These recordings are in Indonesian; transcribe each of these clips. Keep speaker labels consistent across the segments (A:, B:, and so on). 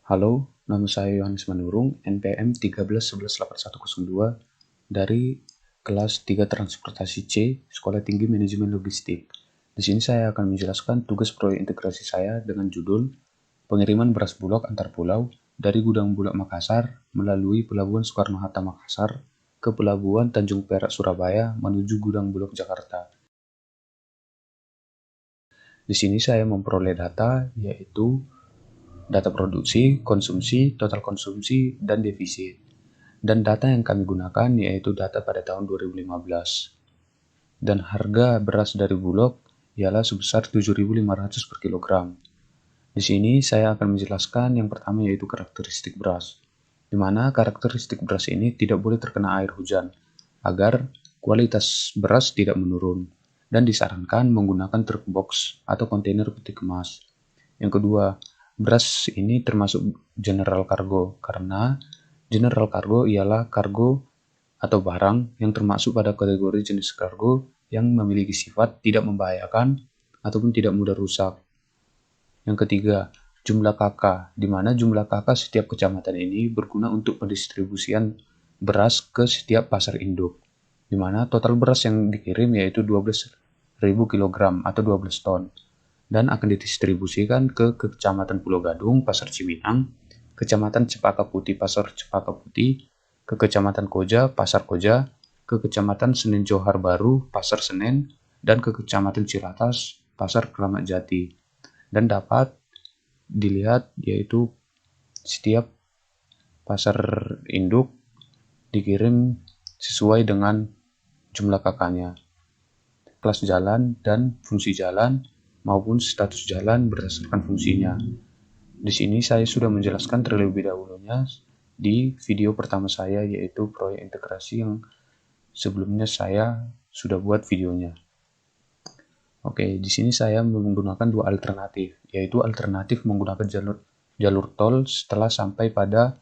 A: Halo, nama saya Yohanes Manurung, NPM 13118102 dari kelas 3 Transportasi C, Sekolah Tinggi Manajemen Logistik. Di sini saya akan menjelaskan tugas proyek integrasi saya dengan judul Pengiriman beras bulog antar pulau dari Gudang Bulog Makassar melalui Pelabuhan Soekarno-Hatta Makassar ke Pelabuhan Tanjung Perak Surabaya menuju Gudang Bulog Jakarta. Di sini saya memperoleh data yaitu data produksi, konsumsi, total konsumsi, dan defisit. Dan data yang kami gunakan yaitu data pada tahun 2015. Dan harga beras dari Bulog ialah sebesar 7.500 per kilogram. Di sini saya akan menjelaskan yang pertama yaitu karakteristik beras, di mana karakteristik beras ini tidak boleh terkena air hujan, agar kualitas beras tidak menurun, dan disarankan menggunakan truk box atau kontainer peti kemas. Yang kedua, beras ini termasuk general cargo, karena general cargo ialah kargo atau barang yang termasuk pada kategori jenis kargo yang memiliki sifat tidak membahayakan ataupun tidak mudah rusak. Yang ketiga, jumlah KK, di mana jumlah KK setiap kecamatan ini berguna untuk pendistribusian beras ke setiap pasar induk, di mana total beras yang dikirim yaitu 12.000 kg atau 12 ton, dan akan didistribusikan ke Kecamatan Pulau Gadung, Pasar Cibinang, Kecamatan Cepaka Putih, Pasar Cepaka Putih, ke Kecamatan Koja, Pasar Koja, ke Kecamatan Senen Johar Baru, Pasar Senen, dan ke Kecamatan Cilatas, Pasar Kramat Jati. Dan dapat dilihat yaitu setiap pasar induk dikirim sesuai dengan jumlah kakaknya, kelas jalan dan fungsi jalan maupun status jalan berdasarkan fungsinya. Di sini saya sudah menjelaskan terlebih dahulunya di video pertama saya yaitu proyek integrasi yang sebelumnya saya sudah buat videonya. Oke, di sini saya menggunakan dua alternatif, yaitu alternatif menggunakan jalur tol setelah sampai pada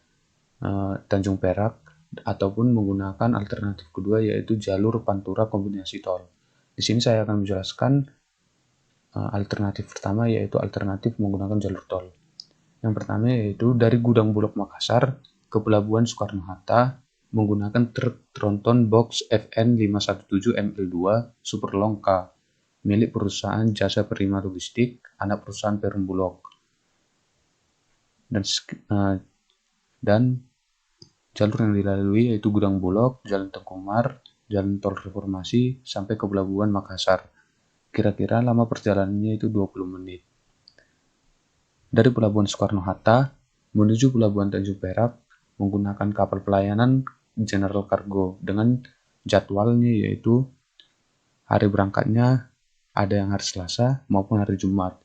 A: Tanjung Perak, ataupun menggunakan alternatif kedua yaitu jalur Pantura kombinasi tol. Di sini saya akan menjelaskan alternatif pertama yaitu alternatif menggunakan jalur tol. Yang pertama yaitu dari Gudang Bulog Makassar ke Pelabuhan Soekarno-Hatta menggunakan truk tronton box FN 517 ML2 Super Long K milik perusahaan Jasa Prima Logistik, anak perusahaan Perum Bulog. Dan jalur yang dilalui yaitu Gudang Bulog, Jalan Tengkumar, Jalan Tol Reformasi, sampai ke Pelabuhan Makassar. Kira-kira lama perjalanannya itu 20 menit. Dari Pelabuhan Soekarno-Hatta menuju Pelabuhan Tanjung Perak menggunakan kapal pelayanan General Cargo dengan jadwalnya yaitu hari berangkatnya ada yang hari Selasa maupun hari Jumat.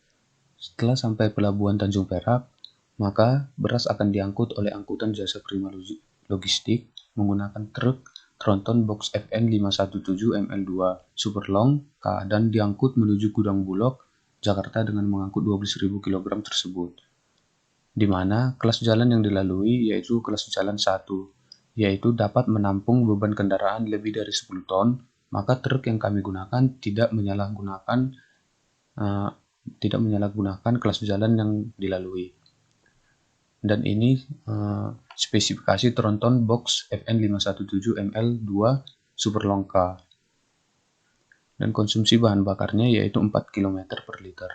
A: Setelah sampai Pelabuhan Tanjung Perak, maka beras akan diangkut oleh angkutan Jasa Prima Logistik menggunakan truk tronton box FN 517 ML2 Super Long K dan diangkut menuju Gudang Bulog Jakarta dengan mengangkut 12.000 kg tersebut. Di mana kelas jalan yang dilalui yaitu kelas jalan 1, yaitu dapat menampung beban kendaraan lebih dari 10 ton, maka truk yang kami gunakan tidak menyalahgunakan kelas jalan yang dilalui. Dan ini spesifikasi tronton box FN 517 ML2 Super Long K. Dan konsumsi bahan bakarnya yaitu 4 km per liter.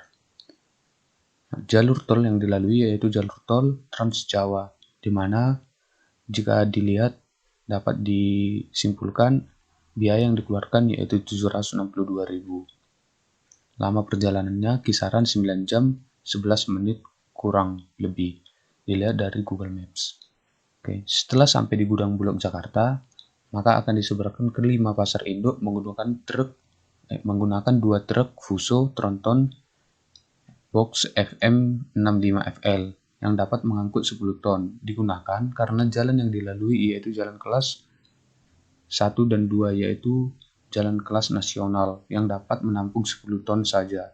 A: Jalur tol yang dilalui yaitu jalur tol Trans Jawa, di mana jika dilihat dapat disimpulkan biaya yang dikeluarkan yaitu 762.000. Lama perjalanannya kisaran 9 jam 11 menit kurang lebih, dilihat dari Google Maps. Oke, setelah sampai di Gudang Bulog Jakarta, maka akan diseberangkan ke 5 pasar induk menggunakan 2 truk Fuso tronton box FM65FL yang dapat mengangkut 10 ton digunakan karena jalan yang dilalui yaitu jalan kelas 1 dan 2 yaitu jalan kelas nasional yang dapat menampung 10 ton saja,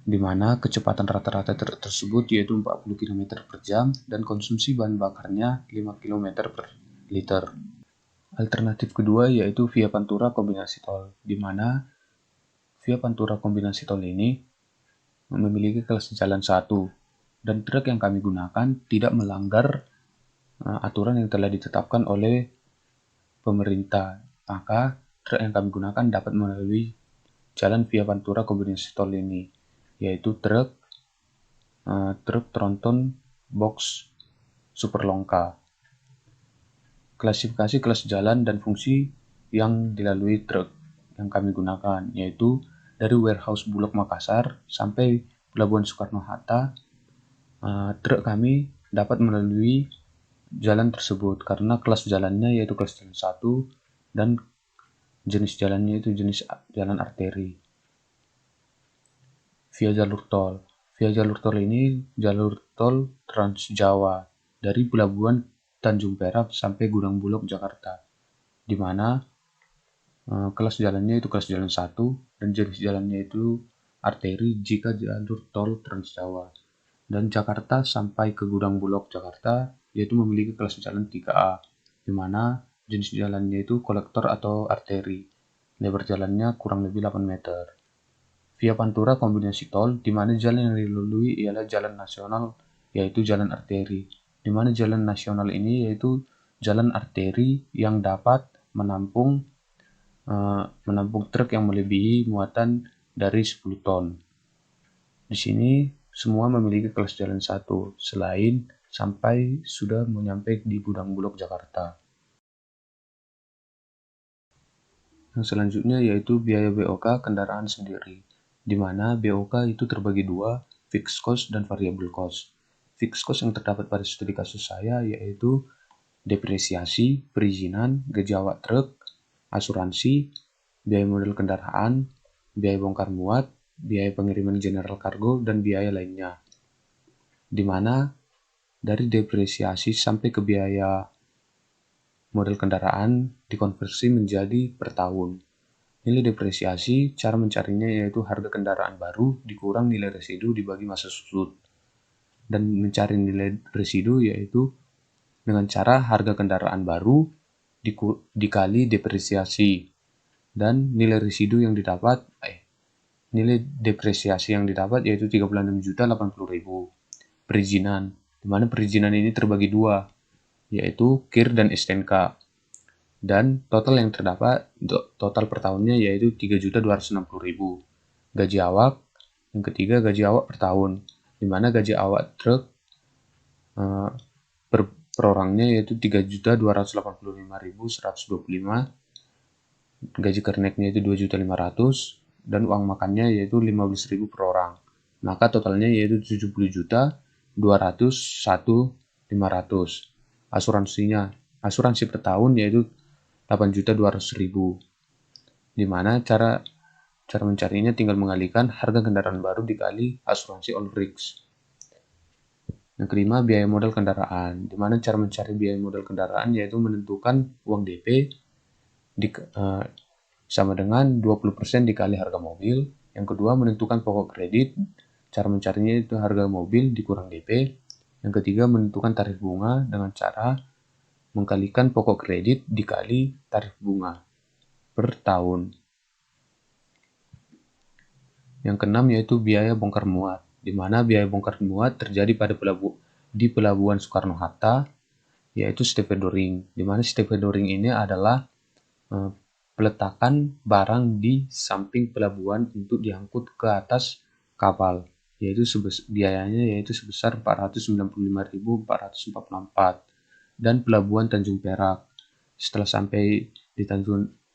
A: di mana kecepatan rata-rata tersebut yaitu 40 km per jam dan konsumsi bahan bakarnya 5 km per liter. Alternatif kedua yaitu via Pantura kombinasi tol, di mana via Pantura kombinasi tol ini memiliki kelas jalan 1 dan truk yang kami gunakan tidak melanggar aturan yang telah ditetapkan oleh pemerintah. Maka truk yang kami gunakan dapat melalui jalan Via Pantura Kombinasi Tol ini, yaitu truk tronton box super longka. Klasifikasi kelas jalan dan fungsi yang dilalui truk yang kami gunakan, yaitu dari warehouse Bulog Makassar sampai Pelabuhan Soekarno-Hatta, truk kami dapat melalui jalan tersebut karena kelas jalannya yaitu kelas jalan 1 dan jenis jalannya itu jenis jalan arteri. Via jalur tol. Via jalur tol ini jalur tol Trans Jawa dari Pelabuhan Tanjung Perak sampai Gudang Bulog Jakarta, di mana kelas jalannya itu kelas jalan 1 dan jenis jalannya itu arteri jika jalur tol Trans Jawa. Dan Jakarta sampai ke Gudang Bulog Jakarta yaitu memiliki kelas jalan 3A, di mana jenis jalannya itu kolektor atau arteri. Lebar jalannya kurang lebih 8 meter. Via Pantura kombinasi tol, di mana jalan yang dilalui ialah jalan nasional, yaitu jalan arteri. Di mana jalan nasional ini yaitu jalan arteri yang dapat menampung truk yang melebihi muatan dari 10 ton. Di sini semua memiliki kelas jalan 1, selain sampai sudah menyampai di Gudang Bulog Jakarta. Yang selanjutnya yaitu biaya BOK kendaraan sendiri, di mana BOK itu terbagi dua, fixed cost dan variable cost. Fixed cost yang terdapat pada studi kasus saya yaitu depresiasi, perizinan, gaji awak truk, asuransi, biaya modal kendaraan, biaya bongkar muat, biaya pengiriman general cargo, dan biaya lainnya. Di mana dari depresiasi sampai ke biaya modal kendaraan dikonversi menjadi per tahun. Nilai depresiasi, cara mencarinya yaitu harga kendaraan baru dikurang nilai residu dibagi masa susut. Dan mencari nilai residu yaitu dengan cara harga kendaraan baru dikali depresiasi. Dan nilai residu yang didapat, nilai depresiasi yang didapat yaitu 36.080.000. Perizinan, di mana perizinan ini terbagi dua, yaitu KIR dan STNK. Dan total yang terdapat, total per tahunnya yaitu 3.260.000. Gaji awak, yang ketiga gaji awak per tahun, di mana gaji awak truk per orangnya yaitu 3.285.125, gaji kerneknya itu 2.500.000, dan uang makannya yaitu 15.000 per orang. Maka totalnya yaitu 70.201.500. Asuransinya, asuransi per tahun yaitu 8.200.000, di mana cara mencarinya tinggal mengalihkan harga kendaraan baru dikali asuransi all risks. Yang kelima, biaya modal kendaraan, di mana cara mencari biaya modal kendaraan yaitu menentukan uang DP sama dengan 20% dikali harga mobil. Yang kedua, menentukan pokok kredit, cara mencarinya itu harga mobil dikurang DP. Yang ketiga, menentukan tarif bunga dengan cara mengkalikan pokok kredit dikali tarif bunga per tahun. Yang keenam yaitu biaya bongkar muat, di mana biaya bongkar muat terjadi di Pelabuhan Soekarno-Hatta, yaitu stevedoring, di mana stevedoring ini adalah peletakan barang di samping pelabuhan untuk diangkut ke atas kapal, yaitu biayanya yaitu sebesar 495.444. Dan Pelabuhan Tanjung Perak. Setelah sampai di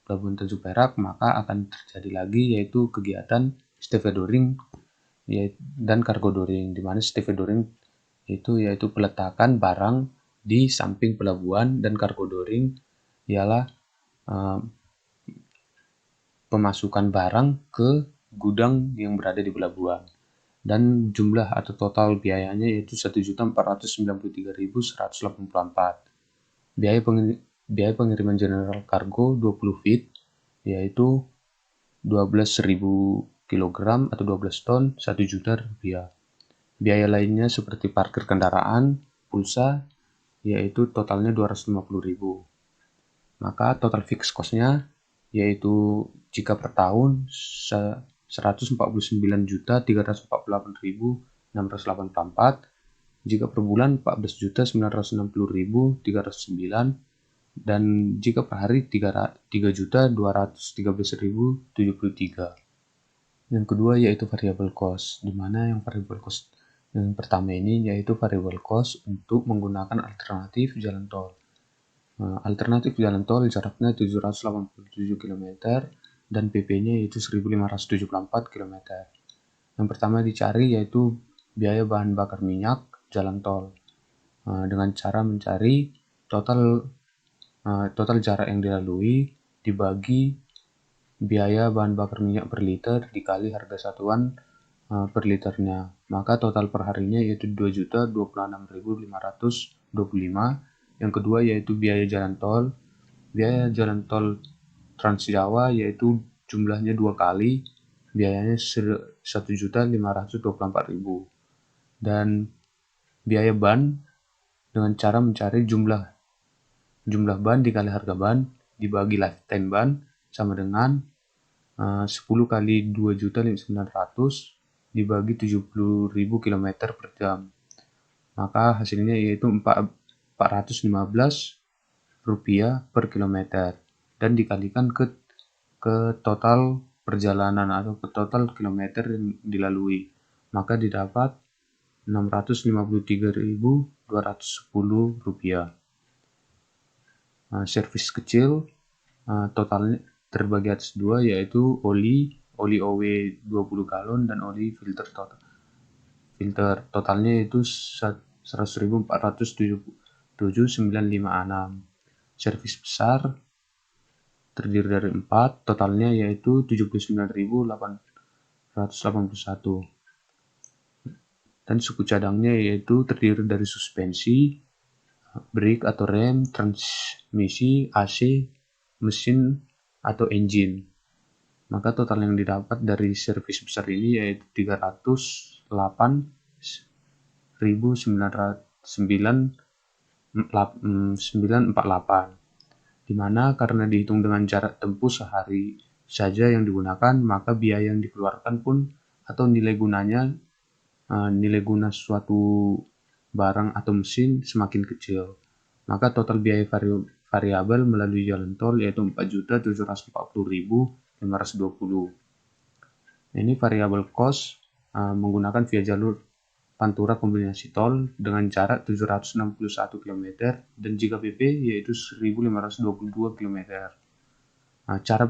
A: Pelabuhan Tanjung Perak, maka akan terjadi lagi yaitu kegiatan stevedoring dan cargodoring, di mana stevedoring itu yaitu peletakan barang di samping pelabuhan, dan cargodoring ialah pemasukan barang ke gudang yang berada di pelabuhan. Dan jumlah atau total biayanya yaitu 1.493.184. Biaya pengiriman general cargo 20 feet yaitu 12.000 kg atau 12 ton, 1 juta rupiah. Biaya lainnya seperti parkir kendaraan, pulsa yaitu totalnya 250.000. Maka total fixed cost-nya yaitu jika per tahun 149.348.684, Jika per bulan 14.960.309, dan jika per hari 3.213.073. Yang kedua yaitu variable cost, di mana yang variable cost yang pertama ini yaitu variable cost untuk menggunakan alternatif jalan tol. Alternatif jalan tol jaraknya 787 km dan PP-nya yaitu 1574 km. Yang pertama dicari yaitu biaya bahan bakar minyak jalan tol, dengan cara mencari total jarak yang dilalui dibagi biaya bahan bakar minyak per liter dikali harga satuan per liternya. Maka total per harinya yaitu 2.026.525. Yang kedua yaitu biaya jalan tol. Biaya jalan tol Trans Jawa yaitu jumlahnya 2 kali, biayanya 1.524.000. Dan biaya ban dengan cara mencari jumlah ban dikali harga ban dibagi lifetime ban sama dengan 10 kali 2.900.000 dibagi 70.000 km per jam. Maka hasilnya yaitu 415 rupiah per kilometer dan dikalikan ke total perjalanan atau ke total kilometer yang dilalui. Maka didapat 653.210 rupiah. Servis kecil totalnya terbagi atas dua yaitu oli OW 20 galon dan oli filter totalnya yaitu 100.477,956. Servis besar terdiri dari 4, totalnya yaitu 79.881. Dan suku cadangnya yaitu terdiri dari suspensi, brake atau rem, transmisi, AC, mesin atau engine. Maka total yang didapat dari servis besar ini yaitu 308.948, di mana karena dihitung dengan jarak tempuh sehari saja yang digunakan, maka biaya yang dikeluarkan pun atau nilai guna suatu barang atau mesin semakin kecil. Maka total biaya variabel melalui jalan tol yaitu 4.740.520. Ini variabel cost menggunakan via jalur Pantura kombinasi tol dengan jarak 761 km dan jika PP yaitu 1.522 km. Cara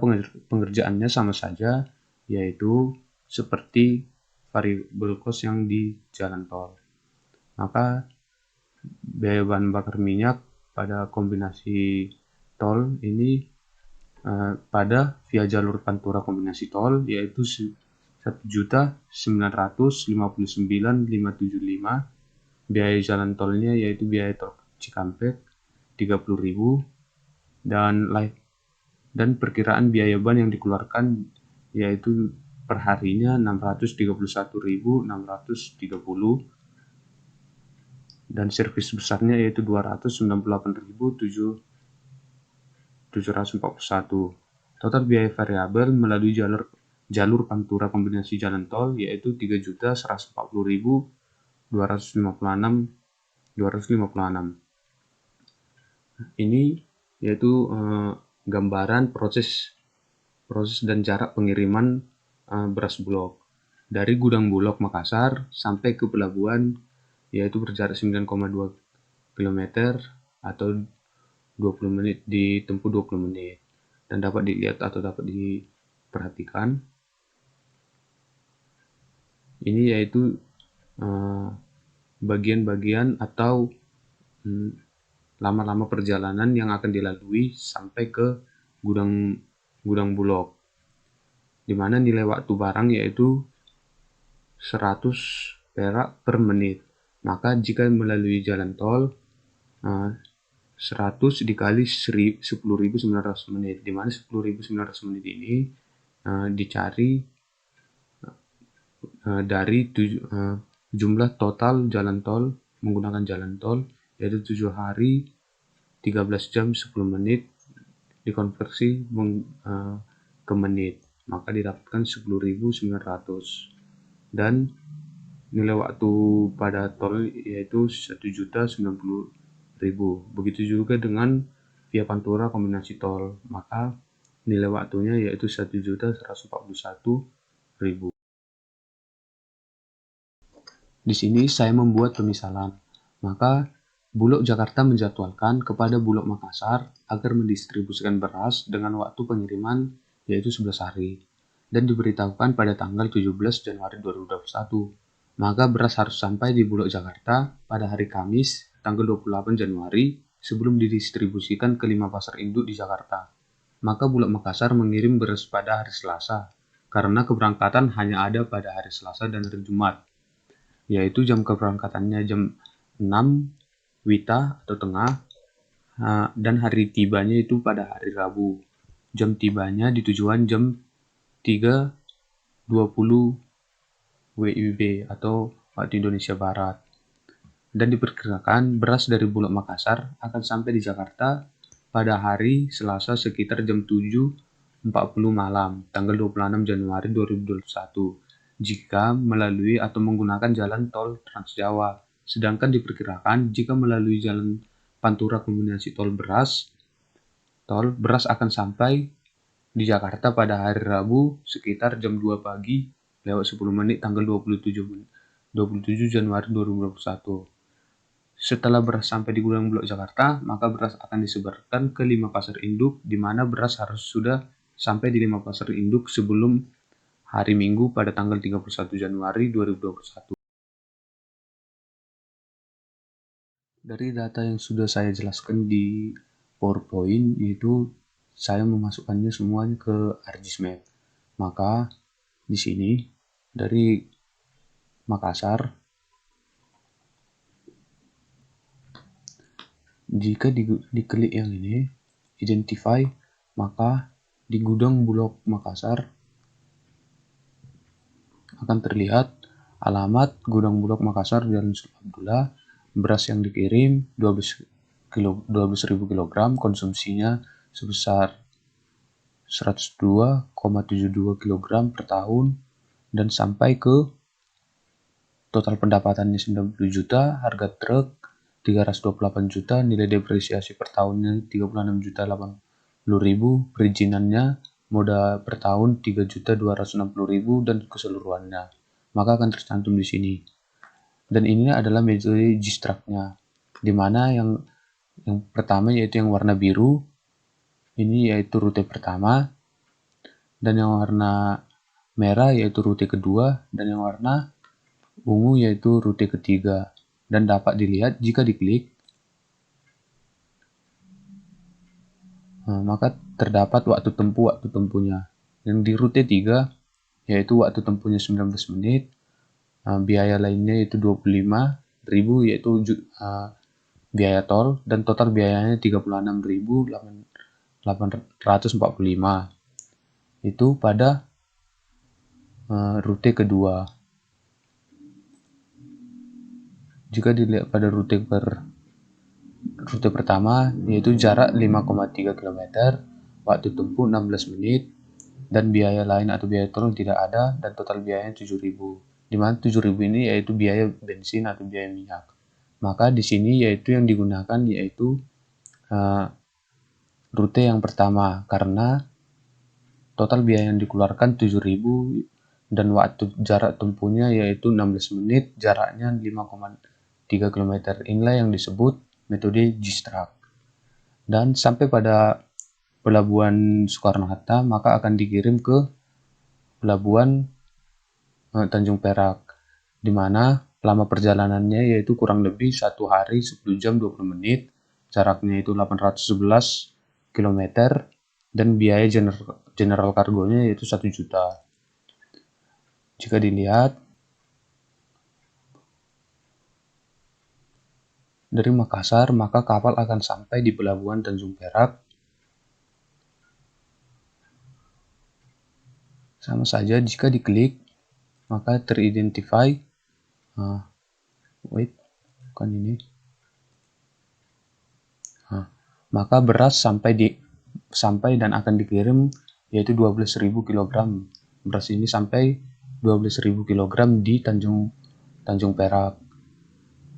A: pengerjaannya sama saja, yaitu seperti variabel cost yang di jalan tol. Maka biaya bahan bakar minyak pada kombinasi tol ini pada via jalur Pantura kombinasi tol yaitu 1.959.575. Biaya jalan tolnya yaitu biaya tol Cikampek 30.000 dan perkiraan biaya ban yang dikeluarkan yaitu per harinya 631.630 dan servis besarnya yaitu 298.741. Total biaya variabel melalui jalur Pantura kombinasi jalan tol yaitu 3.140.256. Ini yaitu gambaran proses dan jarak pengiriman beras Bulog dari gudang Bulog Makassar sampai ke pelabuhan yaitu berjarak 9,2 km atau 20 menit, ditempuh 20 menit. Dan dapat dilihat atau dapat diperhatikan ini yaitu bagian-bagian atau lama-lama perjalanan yang akan dilalui sampai ke gudang Bulog, di mana nilai waktu barang yaitu 100 perak per menit. Maka jika melalui jalan tol 100 dikali 10.900 menit, di mana 10.900 menit ini dicari dari jumlah total jalan tol menggunakan jalan tol yaitu 7 hari 13 jam 10 menit dikonversi ke menit, maka didapatkan 10.900. Dan nilai waktu pada tol yaitu 1.090.000. Begitu juga dengan via Pantura kombinasi tol, maka nilai waktunya yaitu 1.141.000. Di sini saya membuat pemisalan, maka Bulog Jakarta menjadwalkan kepada Bulog Makassar agar mendistribusikan beras dengan waktu pengiriman yaitu 11 hari dan diberitahukan pada tanggal 17 Januari 2021. Maka beras harus sampai di Bulog Jakarta pada hari Kamis tanggal 28 Januari sebelum didistribusikan ke 5 pasar induk di Jakarta. Maka Bulog Makassar mengirim beras pada hari Selasa karena keberangkatan hanya ada pada hari Selasa dan hari Jumat, yaitu jam keberangkatannya jam 6 Wita atau tengah, dan hari tibanya itu pada hari Rabu. Jam tibanya di tujuan jam 3.20 WIB atau waktu Indonesia Barat. Dan diperkirakan beras dari Bulog Makassar akan sampai di Jakarta pada hari Selasa sekitar jam 7.40 malam, tanggal 26 Januari 2021, jika melalui atau menggunakan jalan tol Trans Jawa. Sedangkan diperkirakan jika melalui jalan Pantura kombinasi tol beras akan sampai di Jakarta pada hari Rabu sekitar jam 2 pagi lewat 10 menit tanggal 27 Januari 2021. Setelah beras sampai di gudang Bulog Jakarta, maka beras akan disebarkan ke 5 pasar induk, di mana beras harus sudah sampai di 5 pasar induk sebelum hari Minggu pada tanggal 31 Januari 2021. Dari data yang sudah saya jelaskan di PowerPoint, yaitu saya memasukkannya semuanya ke ArcGIS-Map. Maka di sini dari Makassar, jika diklik yang ini, identify, maka di gudang Bulog Makassar akan terlihat alamat gudang Bulog Makassar Jalan Sultan Abdullah, beras yang dikirim 12.000 kg, konsumsinya sebesar 102,72 kg per tahun, dan sampai ke total pendapatannya 90 juta, harga truk 328 juta, nilai depresiasi per tahunnya 36.080.000, perizinannya modal per tahun 3.260.000 dan keseluruhannya. Maka akan tercantum di sini. Dan ini adalah metode GIS-Track-nya, di mana yang pertama yaitu yang warna biru, ini yaitu rute pertama, dan yang warna merah yaitu rute kedua, dan yang warna ungu yaitu rute ketiga. Dan dapat dilihat jika diklik, maka terdapat waktu tempuhnya. Yang di rute 3 yaitu waktu tempuhnya 19 menit, biaya lainnya yaitu 25.000 yaitu biaya tol, dan total biayanya 36.845. Itu pada rute kedua. Jika dilihat pada rute pertama yaitu jarak 5,3 km, waktu tempuh 16 menit, dan biaya lain atau biaya tol tidak ada, dan total biayanya 7.000. Di mana 7.000 ini yaitu biaya bensin atau biaya minyak. Maka di sini yaitu yang digunakan yaitu rute yang pertama, karena total biaya yang dikeluarkan 7.000 dan waktu jarak tempuhnya yaitu 16 menit, jaraknya 5,3 km. Inilah yang disebut metode GIS-Track. Dan sampai pada pelabuhan Soekarno-Hatta, maka akan dikirim ke pelabuhan Tanjung Perak, di mana lama perjalanannya yaitu kurang lebih 1 hari 10 jam 20 menit, jaraknya itu 811 km, dan biaya general kargonya yaitu 1 juta. Jika dilihat dari Makassar, maka kapal akan sampai di pelabuhan Tanjung Perak. Sama saja jika diklik, maka teridentify, bukan ini. Maka beras sampai dan akan dikirim yaitu 12.000 kg. Beras ini sampai 12.000 kg di Tanjung Tanjung Perak.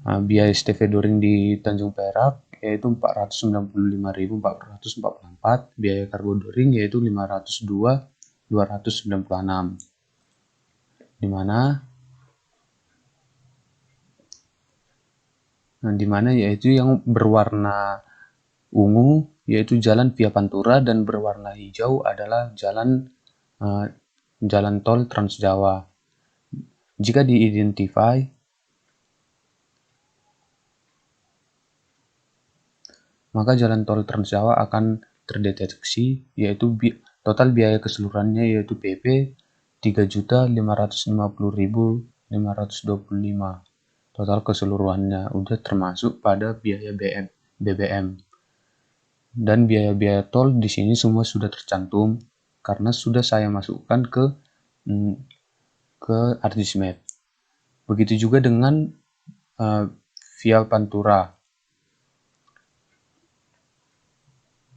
A: Biaya stay Fedoring di Tanjung Perak yaitu 495.444, biaya kargo Doring yaitu 502.296, di mana yaitu yang berwarna ungu yaitu jalan Via Pantura dan berwarna hijau adalah jalan tol Trans Jawa. Jika diidentify, maka jalan tol Trans Jawa akan terdeteksi, yaitu total biaya keseluruhannya yaitu PP 3.550.525. Total keseluruhannya udah termasuk pada biaya BBM. Dan biaya-biaya tol di sini semua sudah tercantum karena sudah saya masukkan ke Artismap. Begitu juga dengan Via Pantura.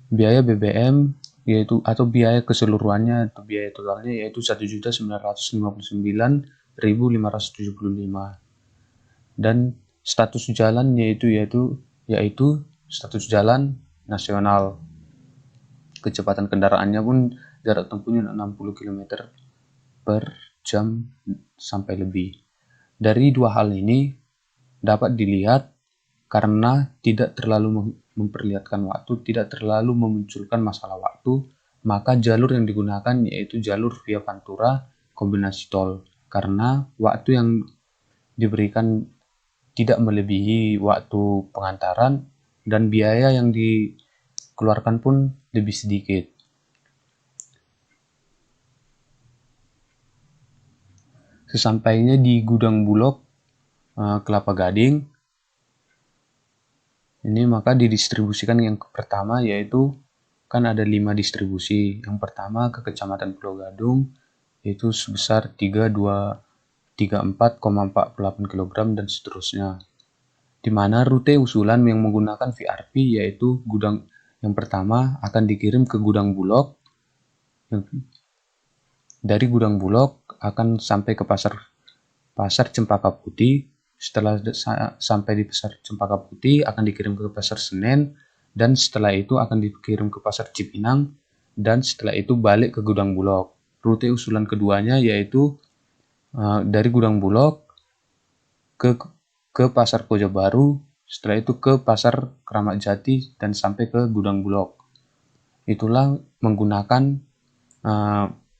A: Biaya BBM yaitu atau biaya keseluruhannya atau biaya totalnya yaitu 1.959.575. Dan status jalan yaitu status jalan nasional. Kecepatan kendaraannya pun jarak tempuhnya 60 km per jam sampai lebih. Dari dua hal ini dapat dilihat karena tidak terlalu memperlihatkan waktu, tidak terlalu memunculkan masalah waktu, maka jalur yang digunakan yaitu jalur Via Pantura kombinasi tol, karena waktu yang diberikan tidak melebihi waktu pengantaran dan biaya yang dikeluarkan pun lebih sedikit. Sesampainya di gudang Bulog Kelapa Gading, ini maka didistribusikan yang pertama yaitu kan ada 5 distribusi. Yang pertama ke Kecamatan Pulau Gadung yaitu sebesar 34,48 kg dan seterusnya. Di mana rute usulan yang menggunakan VRP yaitu gudang yang pertama akan dikirim ke gudang Bulog. Dari gudang Bulog akan sampai ke pasar Cempaka Putih. Setelah sampai di pasar Cempaka Putih akan dikirim ke pasar Senen, dan setelah itu akan dikirim ke pasar Cipinang, dan setelah itu balik ke gudang Bulog. Rute usulan keduanya yaitu dari gudang Bulog ke pasar Koja Baru, setelah itu ke pasar Keramat Jati dan sampai ke gudang Bulog. Itulah menggunakan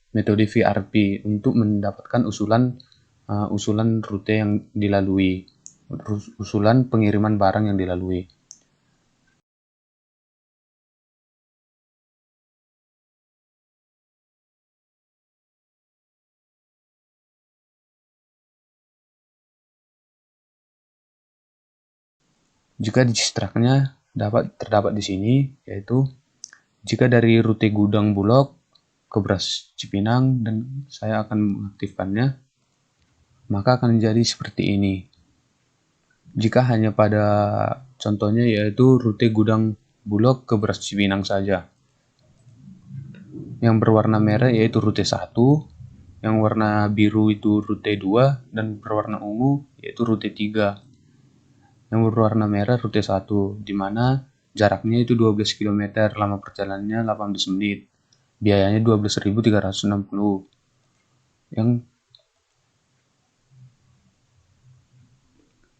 A: metode VRP untuk mendapatkan usulan rute yang dilalui, usulan pengiriman barang yang dilalui. Jika distraknya terdapat di sini, yaitu jika dari rute gudang Bulog ke Beras Cipinang dan saya akan mengaktifkannya, maka akan menjadi seperti ini. Jika hanya pada contohnya yaitu rute gudang Bulog ke Beras Cipinang saja. Yang berwarna merah yaitu rute 1, yang warna biru itu rute 2, dan berwarna ungu yaitu rute 3. Yang berwarna merah rute 1, di mana jaraknya itu 12 km, lama perjalanannya 18 menit. Biayanya 12.360.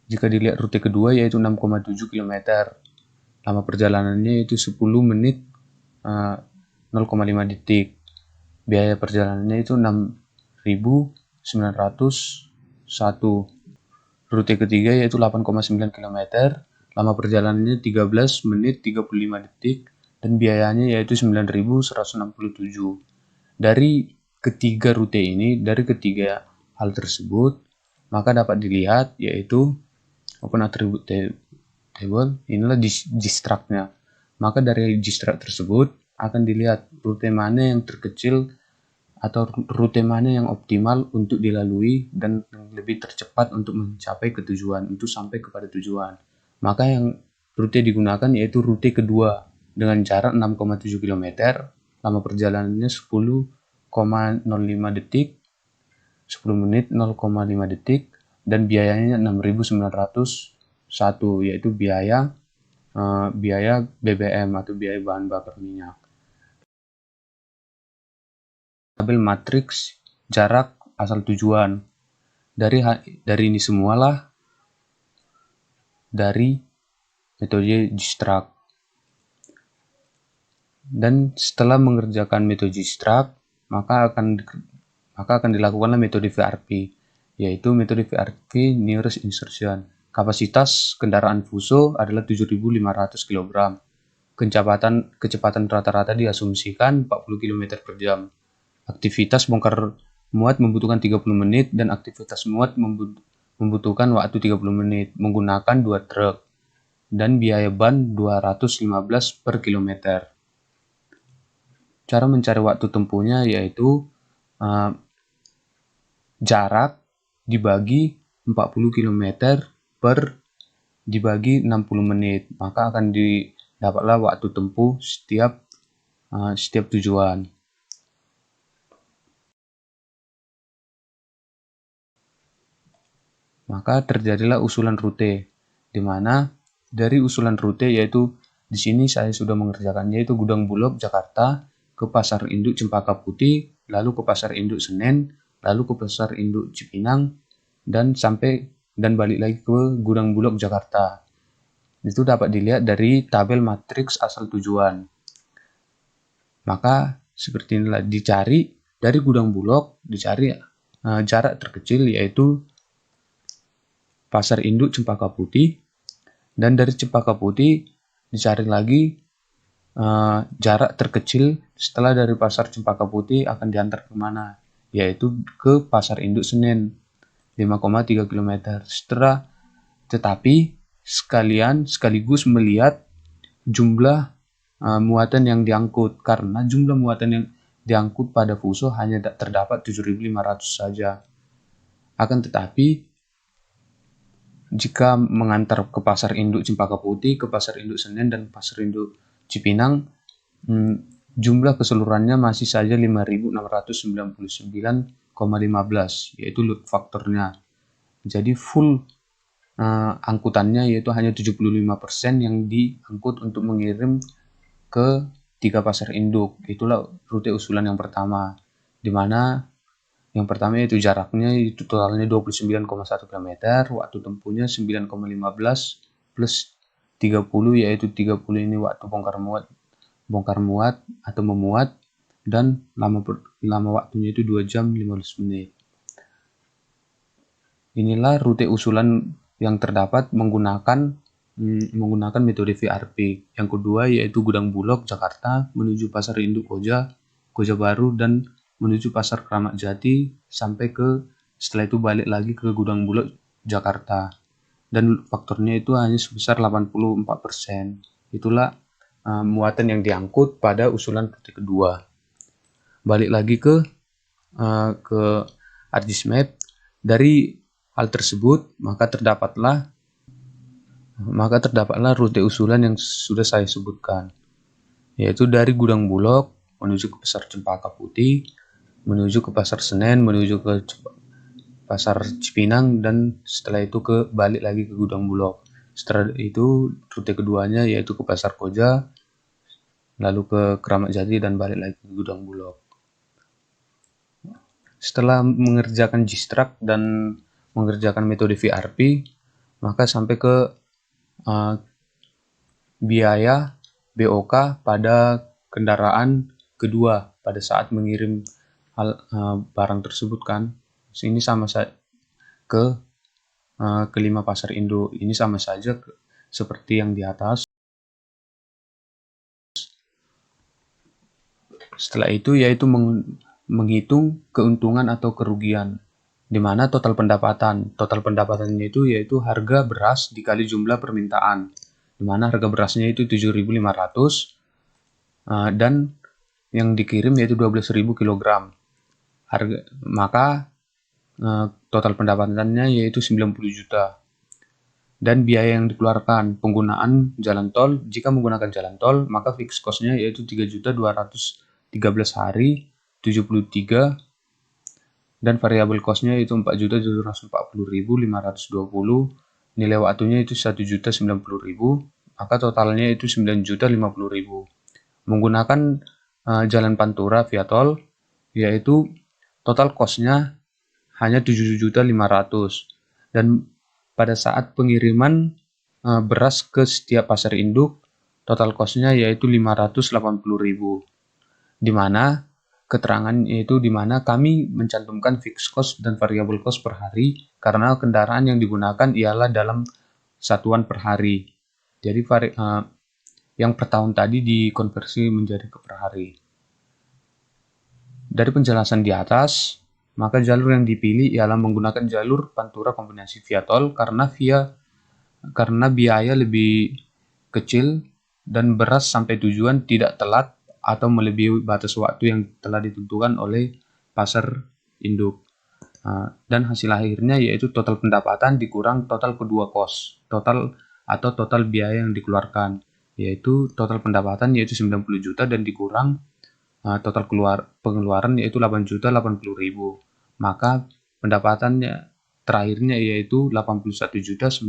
A: Jika dilihat rute kedua yaitu 6,7 km. Lama perjalanannya itu 10 menit 0,5 detik. Biaya perjalanannya itu 6.901. Rute ketiga yaitu 8,9 km. Lama perjalanannya 13 menit 35 detik dan biayanya yaitu 9.167. Dari ketiga rute ini, dari ketiga hal tersebut, maka dapat dilihat yaitu open attribute table, inilah distractnya. Maka dari distract tersebut akan dilihat rute mana yang terkecil atau rute mana yang optimal untuk dilalui dan lebih tercepat untuk mencapai ke tujuan, untuk sampai kepada tujuan. Maka yang rute digunakan yaitu rute kedua dengan jarak 6,7 km, lama perjalanannya 10,05 detik, 10 menit 0,5 detik, dan biayanya 6.901, yaitu biaya BBM atau biaya bahan bakar minyak. Tabel matriks jarak asal tujuan. Dari ini semualah dari metode Gstrap. Dan setelah mengerjakan metode Gstrap, maka akan dilakukanlah metode VRP, yaitu metode VRP Nearest Insertion. Kapasitas kendaraan Fuso adalah 7.500 kg. Kecepatan rata-rata diasumsikan 40 km per jam. Aktivitas bongkar muat membutuhkan 30 menit dan aktivitas muat membutuhkan waktu 30 menit menggunakan 2 truk dan biaya ban 215 per kilometer. Cara mencari waktu tempuhnya yaitu jarak dibagi 40 km dibagi 60 menit, maka akan didapatlah waktu tempuh setiap tujuan. Maka terjadilah usulan rute, di mana dari usulan rute yaitu di sini saya sudah mengerjakannya, yaitu Gudang Bulog Jakarta ke Pasar Induk Cempaka Putih, lalu ke Pasar Induk Senen, lalu ke Pasar Induk Cipinang, dan balik lagi ke Gudang Bulog Jakarta. Itu dapat dilihat dari tabel matriks asal tujuan. Maka seperti inilah, dicari dari Gudang Bulog, dicari jarak terkecil yaitu Pasar Induk Cempaka Putih, dan dari Cempaka Putih dicari lagi jarak terkecil setelah dari Pasar Cempaka Putih akan diantar ke mana, yaitu ke Pasar Induk Senen 5,3 km. Tetapi sekaligus melihat jumlah muatan yang diangkut, karena jumlah muatan yang diangkut pada Fuso hanya terdapat 7.500 saja. Akan tetapi jika mengantar ke Pasar Induk Cempaka Putih, ke Pasar Induk Senen, dan Pasar Induk Cipinang, jumlah keseluruhannya masih saja 5.699,15, yaitu load faktornya. Jadi full angkutannya yaitu hanya 75% yang diangkut untuk mengirim ke 3 pasar induk. Itulah rute usulan yang pertama, di mana yang pertama yaitu jaraknya itu totalnya 29,1 km, waktu tempuhnya 9,15 plus 30, yaitu 30 ini waktu bongkar muat atau memuat, dan lama waktunya itu 2 jam 15 menit. Inilah rute usulan yang terdapat menggunakan metode VRP. Yang kedua yaitu Gudang Bulog Jakarta menuju Pasar Induk Koja Baru, dan menuju Pasar Kramat Jati setelah itu balik lagi ke Gudang Bulog Jakarta, dan faktornya itu hanya sebesar 84%. Itulah muatan yang diangkut pada usulan rute kedua. Balik lagi ke ArcGIS-Map. Dari hal tersebut maka terdapatlah rute usulan yang sudah saya sebutkan, yaitu dari Gudang Bulog menuju ke Pasar Cempaka Putih, menuju ke Pasar Senen, menuju ke Pasar Cipinang, dan setelah itu balik lagi ke Gudang Bulog. Setelah itu rute keduanya yaitu ke Pasar Koja, lalu ke Kramat Jati, dan balik lagi ke Gudang Bulog. Setelah mengerjakan Gstrap dan mengerjakan metode VRP, maka sampai ke biaya BOK pada kendaraan kedua pada saat mengirim barang tersebut kan. Ini sama saja kelima pasar induk. Ini sama saja seperti yang di atas. Setelah itu yaitu menghitung keuntungan atau kerugian, di mana total pendapatannya itu yaitu harga beras dikali jumlah permintaan, di mana harga berasnya itu 7.500 dan yang dikirim yaitu 12.000 kg. Maka total pendapatannya yaitu 90 juta. Dan biaya yang dikeluarkan penggunaan jalan tol, jika menggunakan jalan tol maka fixed cost-nya yaitu 3.213 hari 73 dan variabel cost-nya itu 4.740.520, nilai waktunya itu 1.090.000, maka totalnya itu 9.050.000. Menggunakan jalan Pantura via tol, yaitu total cost-nya hanya 7.500.000, dan pada saat pengiriman beras ke setiap pasar induk, total cost-nya yaitu 580.000, di mana keterangannya itu di mana kami mencantumkan fixed cost dan variable cost per hari karena kendaraan yang digunakan ialah dalam satuan per hari. Jadi yang per tahun tadi dikonversi menjadi per hari. Dari penjelasan di atas, maka jalur yang dipilih ialah menggunakan jalur Pantura kombinasi via tol karena biaya lebih kecil dan beras sampai tujuan tidak telat atau melebihi batas waktu yang telah ditentukan oleh pasar induk. Dan hasil akhirnya yaitu total pendapatan dikurang total kedua cost, total biaya yang dikeluarkan, yaitu total pendapatan yaitu 90 juta dan dikurang total pengeluaran yaitu 8.080.000. Maka pendapatannya terakhirnya yaitu 81.920.000.